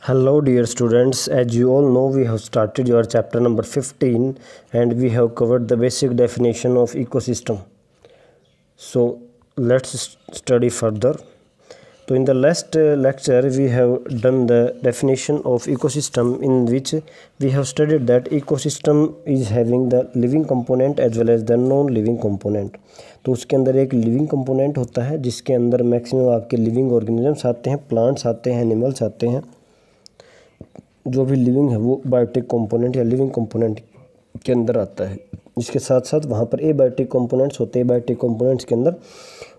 Hello dear students, as you all know we have started your chapter number 15 and we have covered the basic definition of ecosystem. So let's study further. So in the last lecture we have done the definition of ecosystem, in which we have studied that ecosystem is having the living component as well as the non living component. तो उसके अंदर एक living component होता है जिसके अंदर maximum आपके living organisms आते हैं, प्लांट्स आते हैं, एनिमल्स आते हैं। जो भी लिविंग है वो बायोटिक कंपोनेंट या लिविंग कंपोनेंट के अंदर आता है। इसके साथ साथ वहाँ पर एबायोटिक कंपोनेंट्स होते हैं। बायोटिक कंपोनेंट्स के अंदर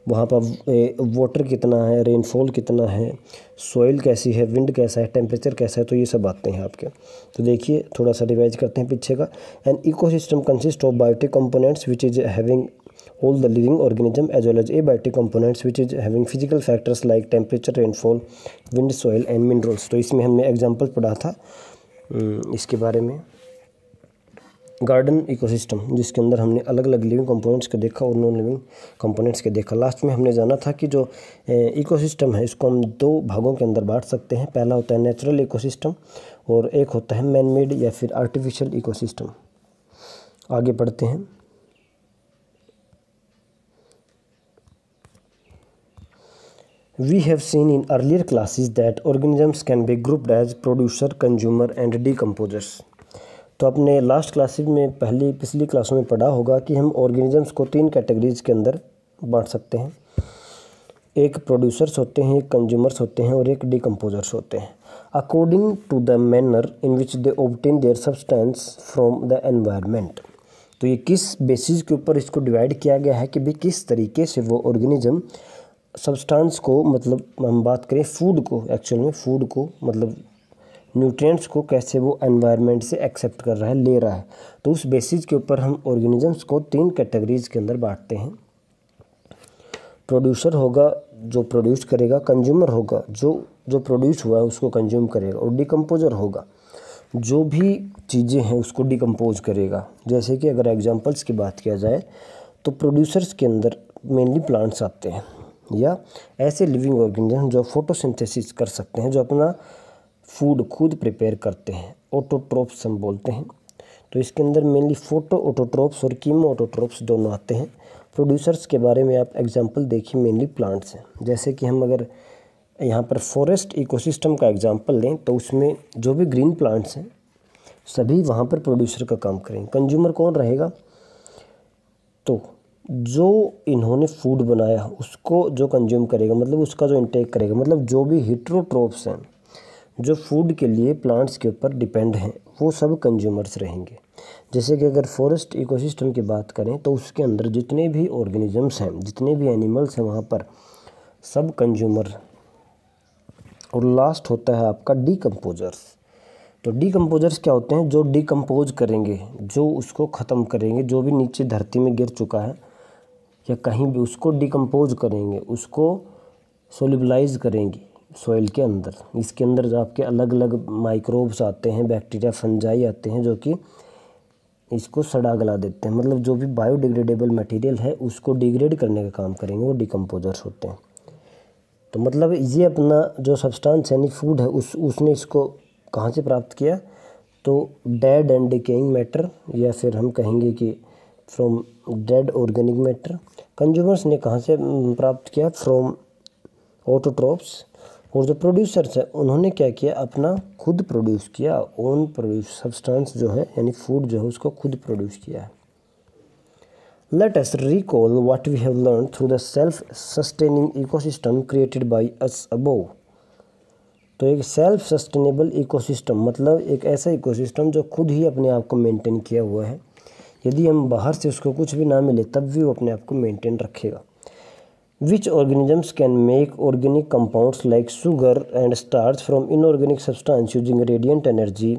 वहाँ पर वाटर कितना है, रेनफॉल कितना है, सॉइल कैसी है, विंड कैसा है, टेम्परेचर कैसा है, तो ये सब आते हैं आपके। तो देखिए थोड़ा सा रिवाइज करते हैं पीछे का। An ecosystem consist of biotic components which is having all the living organism as well as abiotic components which is having physical factors like temperature, rainfall, wind, soil and minerals। तो इसमें हमने example पढ़ा था इसके बारे में, garden ecosystem, जिसके अंदर हमने अलग अलग लिविंग कंपोनेंट्स को देखा और नॉन लिविंग कंपोनेंट्स के देखा। लास्ट में हमने जाना था कि जो इकोसिस्टम है इसको हम दो भागों के अंदर बांट सकते हैं। पहला होता है नेचुरल इकोसिस्टम और एक होता है मैन मेड या फिर आर्टिफिशियल इकोसिस्टम। आगे बढ़ते हैं। We have seen in earlier classes that organisms can be grouped as producer, consumer and decomposers। तो अपने लास्ट क्लासेज में पिछली क्लासों में पढ़ा होगा कि हम ऑर्गेनिजम्स को तीन कैटेगरीज के अंदर बांट सकते हैं। एक प्रोड्यूसर्स होते हैं, एक कंज्यूमर्स होते हैं और एक डिकम्पोजर्स होते हैं, according to the manner in which they obtain their substance from the environment. तो ये किस बेसिस के ऊपर इसको डिवाइड किया गया है कि भाई किस तरीके से वो ऑर्गेनिज्म सब्सटेंस को, मतलब हम बात करें फूड को, एक्चुअल में फूड को मतलब न्यूट्रिएंट्स को कैसे वो एनवायरनमेंट से एक्सेप्ट कर रहा है, ले रहा है। तो उस बेसिस के ऊपर हम ऑर्गेनिजम्स को तीन कैटेगरीज के अंदर बांटते हैं। प्रोड्यूसर होगा जो प्रोड्यूस करेगा, कंज्यूमर होगा जो प्रोड्यूस हुआ है उसको कंज्यूम करेगा, और डिकम्पोजर होगा जो भी चीज़ें हैं उसको डिकम्पोज करेगा। जैसे कि अगर एग्जांपल्स की बात किया जाए तो प्रोड्यूसर्स के अंदर मेनली प्लांट्स आते हैं या ऐसे लिविंग ऑर्गेनिज्म जो फोटोसिंथेसिस कर सकते हैं, जो अपना फूड खुद प्रिपेयर करते हैं, ऑटोट्रोप्स हम बोलते हैं। तो इसके अंदर मेनली फोटो ऑटोट्रोप्स और कीमो ऑटोट्रोप्स दोनों आते हैं। प्रोड्यूसर्स के बारे में आप एग्जांपल देखिए, मेनली प्लांट्स हैं। जैसे कि हम अगर यहाँ पर फॉरेस्ट इकोसिस्टम का एग्जांपल लें तो उसमें जो भी ग्रीन प्लांट्स हैं सभी वहाँ पर प्रोड्यूसर का काम करेंगे। कंज्यूमर कौन रहेगा? तो जो इन्होंने फूड बनाया उसको जो कंज्यूम करेगा, मतलब उसका जो इंटेक करेगा, मतलब जो भी हिट्रोट्रोप्स हैं जो फूड के लिए प्लांट्स के ऊपर डिपेंड हैं, वो सब कंज्यूमर्स रहेंगे। जैसे कि अगर फॉरेस्ट इकोसिस्टम की बात करें तो उसके अंदर जितने भी ऑर्गेनिजम्स हैं, जितने भी एनिमल्स हैं, वहाँ पर सब कंज्यूमर। और लास्ट होता है आपका डिकम्पोजर्स। तो डिकम्पोजर्स क्या होते हैं? जो डिकम्पोज करेंगे, जो उसको ख़त्म करेंगे, जो भी नीचे धरती में गिर चुका है या कहीं भी उसको डिकम्पोज करेंगे, उसको सोल्यूबलाइज करेंगे सॉइल के अंदर। इसके अंदर जो आपके अलग अलग माइक्रोब्स आते हैं, बैक्टीरिया, फंजाई आते हैं जो कि इसको सड़ा गला देते हैं, मतलब जो भी बायोडिग्रेडेबल मटेरियल है उसको डिग्रेड करने का काम करेंगे, वो डिकम्पोजर्स होते हैं। तो मतलब ये अपना जो सब्सटेंस यानी फूड है उसने इसको कहाँ से प्राप्त किया? तो डेड एंड डिकेइंग मैटर, या फिर हम कहेंगे कि from dead organic matter. Consumers ने कहाँ से प्राप्त किया? From autotrophs. और जो प्रोड्यूसर्स हैं उन्होंने क्या किया? अपना खुद प्रोड्यूस किया, ओन प्रोड्यूस सब्सटेंस जो है यानी फूड जो है उसको खुद प्रोड्यूस किया है। Let us recall what we have learn through the self sustaining ecosystem created by us above. तो एक सेल्फ सस्टेनेबल इकोसिस्टम मतलब एक ऐसा इकोसिस्टम जो खुद ही अपने आप को मेंटेन किया हुआ है। यदि हम बाहर से उसको कुछ भी ना मिले तब भी वो अपने आप को मेंटेन रखेगा। Which organisms can make organic compounds like sugar and starch from inorganic substance using radiant energy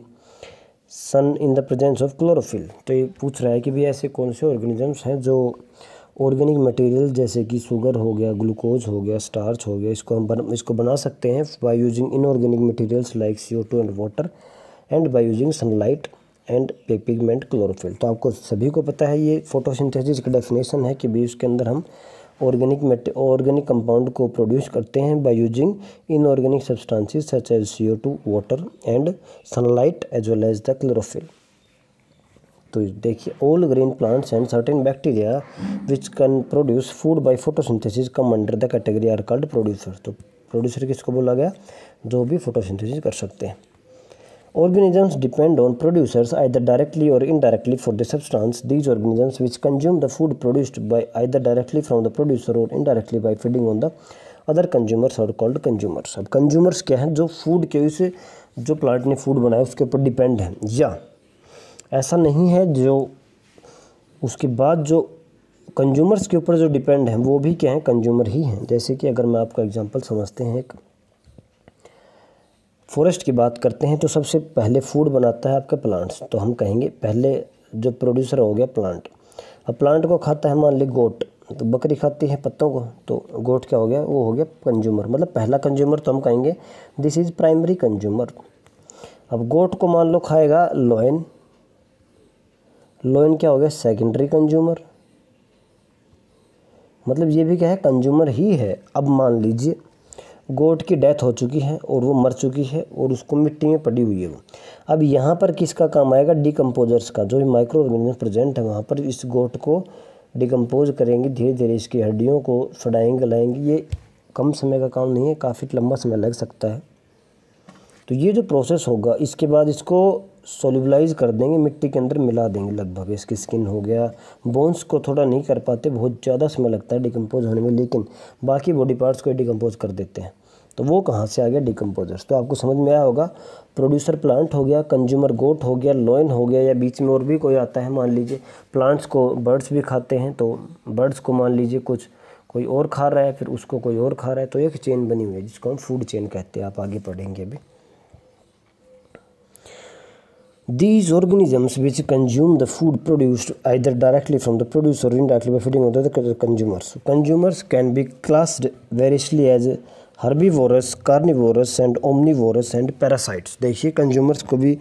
sun in the presence of chlorophyll. तो ये पूछ रहा है कि भी ऐसे कौन से ऑर्गेनिजम्स हैं जो ऑर्गेनिक मटेरियल जैसे कि शुगर हो गया, ग्लूकोज हो गया, स्टार्च हो गया, इसको बना सकते हैं by using inorganic materials like CO2 and water and by using sunlight and pigment chlorophyll. तो आपको सभी को पता है ये फोटोसिंथेसिस का डेफिनेशन है कि भी उसके अंदर हम ऑर्गेनिक कंपाउंड को प्रोड्यूस करते हैं by using inorganic substances such as CO2, water and sunlight as well as the chlorophyll. तो देखिए, all green plants and certain bacteria which can produce food by photosynthesis come under the category are called producer. तो producer किसको बोला गया? जो भी photosynthesis कर सकते हैं। Organisms depend on producers either directly or indirectly for the substance. These organisms which consume the food produced by either directly from the producer or indirectly by feeding on the other consumers are called consumers। अब consumers क्या हैं? जो food के उसे जो plant ने food बनाया उसके ऊपर डिपेंड है, या ऐसा नहीं है जो उसके बाद जो कंज्यूमर्स के ऊपर जो डिपेंड है वो भी क्या है? कंज्यूमर ही हैं। जैसे कि अगर मैं आपका एग्जांपल समझते हैं, एक फॉरेस्ट की बात करते हैं तो सबसे पहले फूड बनाता है आपका प्लांट्स। तो हम कहेंगे पहले जो प्रोड्यूसर हो गया प्लांट। अब प्लांट को खाता है मान ली गोट, तो बकरी खाती है पत्तों को, तो गोट क्या हो गया? वो हो गया कंज्यूमर, मतलब पहला कंज्यूमर। तो हम कहेंगे दिस इज़ प्राइमरी कंज्यूमर। अब गोट को मान लो खाएगा लोयन, लोयन क्या हो गया? Secondary consumer. मतलब ये भी क्या है? कंज्यूमर ही है। अब मान लीजिए गोट की डेथ हो चुकी है और वो मर चुकी है और उसको मिट्टी में पड़ी हुई है वो। अब यहाँ पर किसका काम आएगा? डिकम्पोजर्स का। जो भी माइक्रो ऑर्गेनिज्म प्रेजेंट है वहाँ पर इस गोट को डिकम्पोज करेंगे, धीरे धीरे इसकी हड्डियों को सड़ाएंगे गलाएंगे। ये कम समय का काम नहीं है, काफ़ी लंबा समय लग सकता है। तो ये जो प्रोसेस होगा इसके बाद इसको सोल्यूबलाइज कर देंगे, मिट्टी के अंदर मिला देंगे। लगभग इसकी स्किन हो गया, बोन्स को थोड़ा नहीं कर पाते, बहुत ज़्यादा समय लगता है डिकम्पोज होने में, लेकिन बाकी बॉडी पार्ट्स को डिकम्पोज कर देते हैं। तो वो कहाँ से आ गया? डिकम्पोजर्स। तो आपको समझ में आया होगा, प्रोड्यूसर प्लांट हो गया, कंज्यूमर गोट हो गया, लोयन हो गया, या बीच में और भी कोई आता है। मान लीजिए प्लांट्स को बर्ड्स भी खाते हैं, तो बर्ड्स को मान लीजिए कुछ कोई और खा रहा है, फिर उसको कोई और खा रहा है, तो एक चेन बनी हुई है जिसको हम फूड चेन कहते हैं। आप आगे पढ़ेंगे अभी। These organisms which consume the food produced either directly from the producer or indirectly by feeding on the consumers. Consumers can be classed variously as herbivores, carnivorous and omnivorous and parasites। देखिए consumers को भी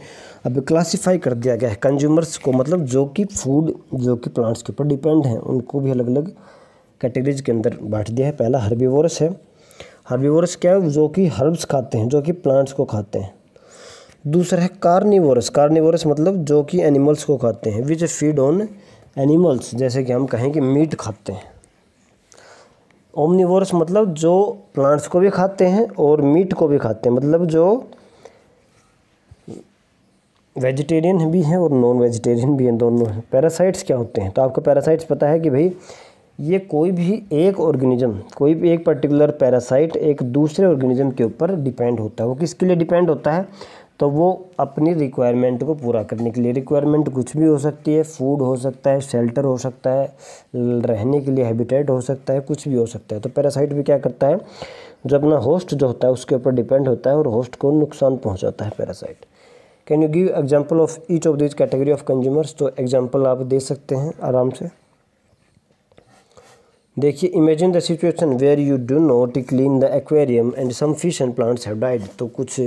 अब classify कर दिया गया है। Consumers को मतलब जो कि फूड जो कि प्लांट्स के ऊपर डिपेंड हैं उनको भी अलग अलग कैटेगरीज के अंदर बांट दिया है। पहला हर्बीवोरस है। हर्बीवोरस क्या है? जो कि हर्ब्स खाते हैं, जो कि प्लांट्स को खाते हैं। दूसरा है कार्निवोरस। कार्निवोरस मतलब जो कि एनिमल्स को खाते हैं, विच फीड ऑन एनिमल्स, जैसे कि हम कहें कि मीट खाते हैं। ओमनिवोरस मतलब जो प्लांट्स को भी खाते हैं और मीट को भी खाते हैं, मतलब जो वेजिटेरियन भी हैं और नॉन वेजिटेरियन भी हैं, दोनों हैं। पैरासाइट्स क्या होते हैं? तो आपको पैरासाइट्स पता है कि भाई ये कोई भी एक ऑर्गेनिज्म, कोई भी एक पर्टिकुलर पैरासाइट एक दूसरे ऑर्गेनिज्म के ऊपर डिपेंड होता है। वो किसके लिए डिपेंड होता है? तो वो अपनी रिक्वायरमेंट को पूरा करने के लिए। रिक्वायरमेंट कुछ भी हो सकती है, फूड हो सकता है, शेल्टर हो सकता है, रहने के लिए हैबिटेट हो सकता है, कुछ भी हो सकता है। तो पैरासाइट भी क्या करता है? जो अपना होस्ट जो होता है उसके ऊपर डिपेंड होता है और होस्ट को नुकसान पहुंचाता है parasite. Can you give example of each of this category of consumers? तो एग्जांपल आप दे सकते हैं आराम से। देखिए, imagine the situation where you do not clean the aquarium and some fish and plants have died. तो कुछ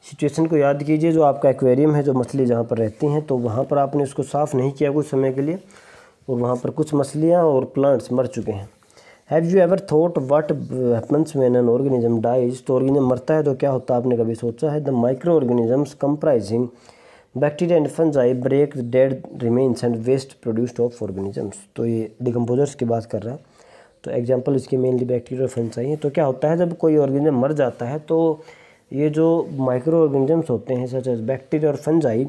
सिचुएशन को याद कीजिए, जो आपका एक्वेरियम है, जो मछली जहाँ पर रहती हैं, तो वहाँ पर आपने उसको साफ़ नहीं किया कुछ समय के लिए और वहाँ पर कुछ मछलियाँ और प्लांट्स मर चुके हैं। Have you ever thought what happens when an organism dies? तो ऑर्गेनिज्म मरता है तो क्या होता है, आपने कभी सोचा है? The micro organisms comprising bacteria and fungi break dead remains and waste produced of organisms. तो ये डिकम्पोजर्स की बात कर रहा है। तो एग्जाम्पल इसके मेनली बैक्टीरिया और फंजाई हैं। तो क्या होता है, जब कोई ऑर्गेनिज्म मर जाता है तो ये जो माइक्रो ऑर्गेनिजम्स होते हैं सच एज बैक्टीरिया और फंजाई,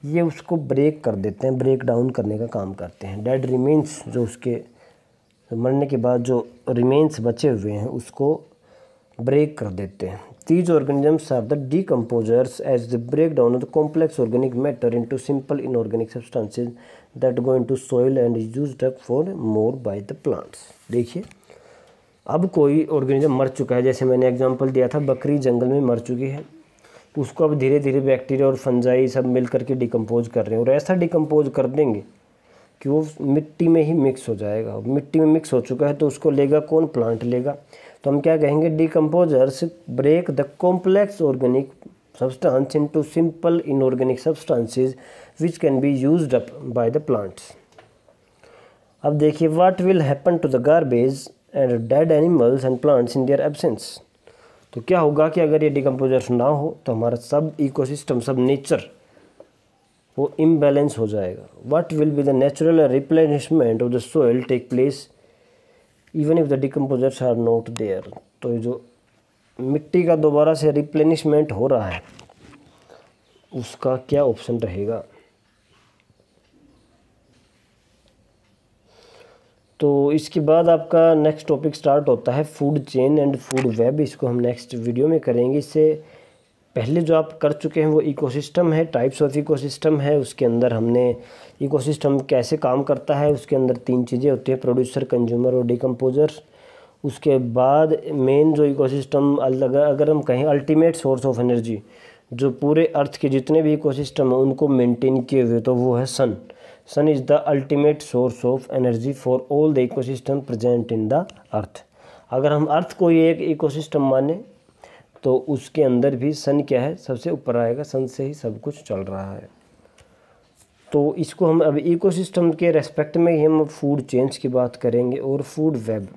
ये उसको ब्रेक कर देते हैं, ब्रेक डाउन करने का काम करते हैं। डेड रिमेन्स, जो उसके मरने के बाद जो रिमेन्स बचे हुए हैं उसको ब्रेक कर देते हैं। These organisms are the decomposers as they break down the complex organic matter into simple inorganic substances that go into soil and is used up for more by the plants। देखिए, अब कोई organism मर चुका है, जैसे मैंने example दिया था, बकरी जंगल में मर चुकी है, उसको अब धीरे धीरे बैक्टीरिया और फंजाई सब मिल करके डिकम्पोज कर रहे हैं और ऐसा डिकम्पोज कर देंगे कि वो मिट्टी में ही मिक्स हो जाएगा। मिट्टी में मिक्स हो चुका है तो उसको लेगा कौन? प्लांट लेगा। तो हम क्या कहेंगे? Decomposers break the complex organic substance into simple inorganic substances which can be used up by the plants. अब देखिए, what will happen to the garbage and dead animals and plants in their absence. तो क्या होगा कि अगर ये decomposers ना हो तो हमारा सब इकोसिस्टम, सब नेचर वो इम्बैलेंस हो जाएगा। What will be the natural replenishment of the soil take place even if the decomposers are not there. तो जो मिट्टी का दोबारा से रिप्लेनिशमेंट हो रहा है उसका क्या ऑप्शन रहेगा। तो इसके बाद आपका नेक्स्ट टॉपिक स्टार्ट होता है food chain and food web. इसको हम नेक्स्ट वीडियो में करेंगे। इससे पहले जो आप कर चुके हैं वो इकोसिस्टम है, टाइप्स ऑफ इकोसिस्टम है। उसके अंदर हमने इकोसिस्टम कैसे काम करता है, उसके अंदर 3 चीज़ें होती है, प्रोड्यूसर, कंज्यूमर और डिकम्पोजर। उसके बाद मेन जो इकोसिस्टम, अगर हम कहें अल्टीमेट सोर्स ऑफ एनर्जी, जो पूरे अर्थ के जितने भी इकोसिस्टम हैं उनको मेंटेन किए हुए, तो वो है sun. Sun is the ultimate source of energy for all the ecosystem present in the earth. अगर हम अर्थ को ये एक इकोसिस्टम माने तो उसके अंदर भी सन क्या है, सबसे ऊपर आएगा। सन से ही सब कुछ चल रहा है। तो इसको हम अब इकोसिस्टम के रेस्पेक्ट में ही हम फूड चेन्स की बात करेंगे और फूड वेब।